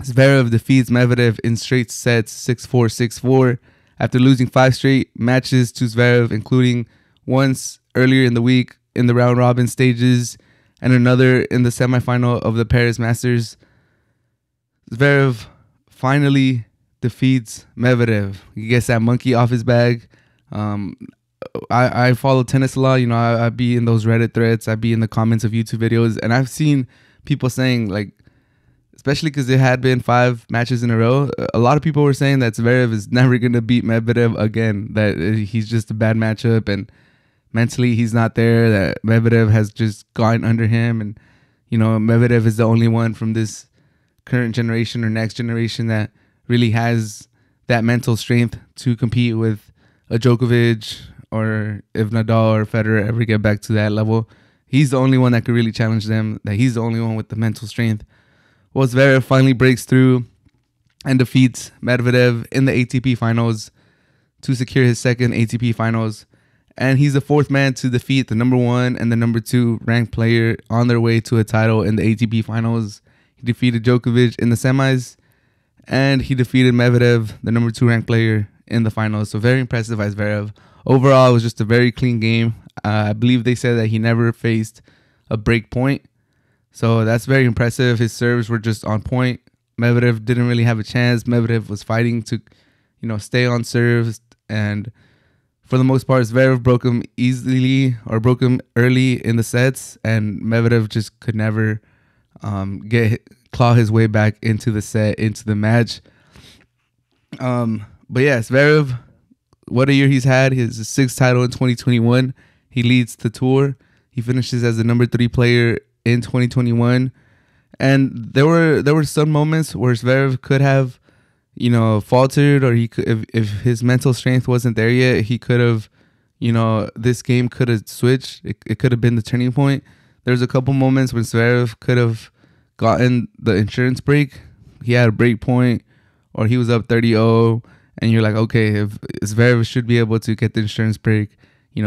Zverev defeats Medvedev in straight sets 6-4, 6-4 after losing 5 straight matches to Zverev, including once earlier in the week in the round robin stages and another in the semifinal of the Paris Masters. Zverev finally defeats Medvedev. He gets that monkey off his bag. I follow tennis a lot. I be in those Reddit threads. I be in the comments of YouTube videos. And I've seen people saying, like, especially because there had been 5 matches in a row, a lot of people were saying that Zverev is never going to beat Medvedev again, that he's just a bad matchup and mentally he's not there, that Medvedev has just gotten under him. And, Medvedev is the only one from this current generation or next generation that really has that mental strength to compete with a Djokovic, or if Nadal or Federer ever get back to that level. He's the only one that could really challenge them, that he's the only one with the mental strength. Well, Zverev finally breaks through and defeats Medvedev in the ATP Finals to secure his second ATP Finals. And he's the 4th man to defeat the number 1 and the number 2 ranked player on their way to a title in the ATP Finals. He defeated Djokovic in the semis, and he defeated Medvedev, the number 2 ranked player, in the finals. So very impressive by Zverev. Overall, it was just a very clean game. I believe they said that he never faced a break point. So that's very impressive. His serves were just on point. Medvedev didn't really have a chance. Medvedev was fighting to, stay on serves. And for the most part, Zverev broke him easily or broke him early in the sets. And Medvedev just could never claw his way back into the set, into the match. But yeah, Zverev, what a year he's had. His 6th title in 2021. He leads the tour. He finishes as the number 3 player in 2021, and there were some moments where Zverev could have, faltered, or he could, if his mental strength wasn't there yet, he could have, this game could have switched. It could have been the turning point. There's a couple moments when Zverev could have gotten the insurance break. He had a break point, or he was up 30-0, and you're like, okay, if Zverev should be able to get the insurance break,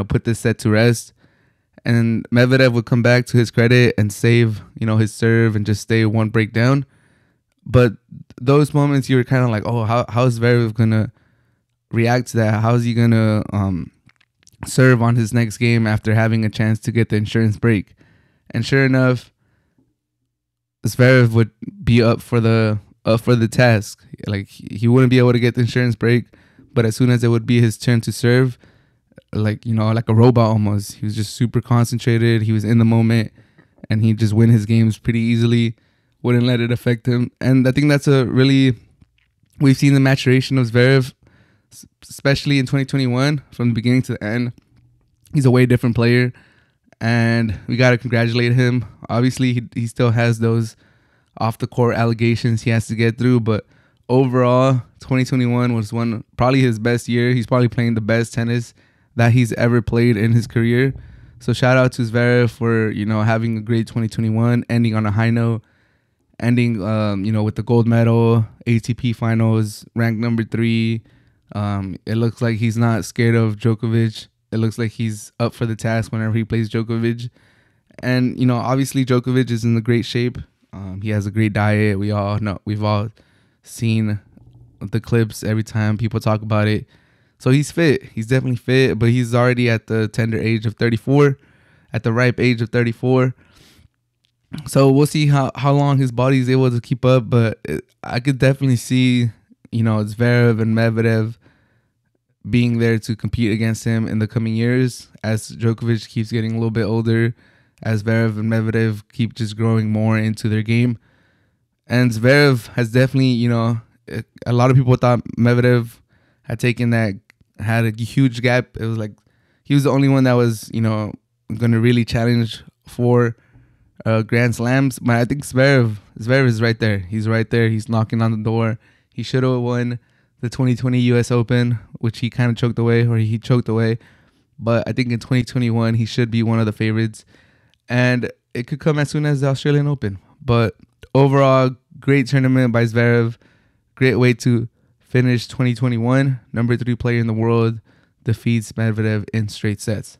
put this set to rest. And Medvedev would come back to his credit and save, his serve and just stay 1 break down. But those moments you were kind of like, oh, how is Zverev going to react to that? How is he going to serve on his next game after having a chance to get the insurance break? And sure enough, Zverev would be up for the task. Like, he wouldn't be able to get the insurance break, but as soon as it would be his turn to serve, like a robot almost. He was just super concentrated. He was in the moment, and he'd just win his games pretty easily. Wouldn't let it affect him. And I think that's we've seen the maturation of Zverev, especially in 2021, from the beginning to the end. He's a way different player, and we got to congratulate him. Obviously, he still has those off-the-court allegations he has to get through, but overall, 2021 was probably his best year. He's probably playing the best tennis that he's ever played in his career. So shout out to Zverev for, having a great 2021, ending on a high note, ending, with the gold medal, ATP Finals, ranked number 3. It looks like he's not scared of Djokovic. It looks like he's up for the task whenever he plays Djokovic. And, obviously Djokovic is in the great shape. He has a great diet. We've all seen the clips every time people talk about it. So he's fit. He's definitely fit, but he's already at the tender age of 34, at the ripe age of 34. So we'll see how long his body is able to keep up. But I could definitely see, Zverev and Medvedev being there to compete against him in the coming years as Djokovic keeps getting a little bit older, as Zverev and Medvedev keep just growing more into their game. And Zverev has definitely, a lot of people thought Medvedev had a huge gap. It was like he was the only one that was, going to really challenge for Grand Slams. But I think Zverev is right there. He's right there. He's knocking on the door. He should have won the 2020 U.S. Open, which he kind of choked away, or he choked away. But I think in 2021, he should be one of the favorites. And it could come as soon as the Australian Open. But overall, great tournament by Zverev. Great way to finish 2021. Number 3 player in the world defeats Medvedev in straight sets.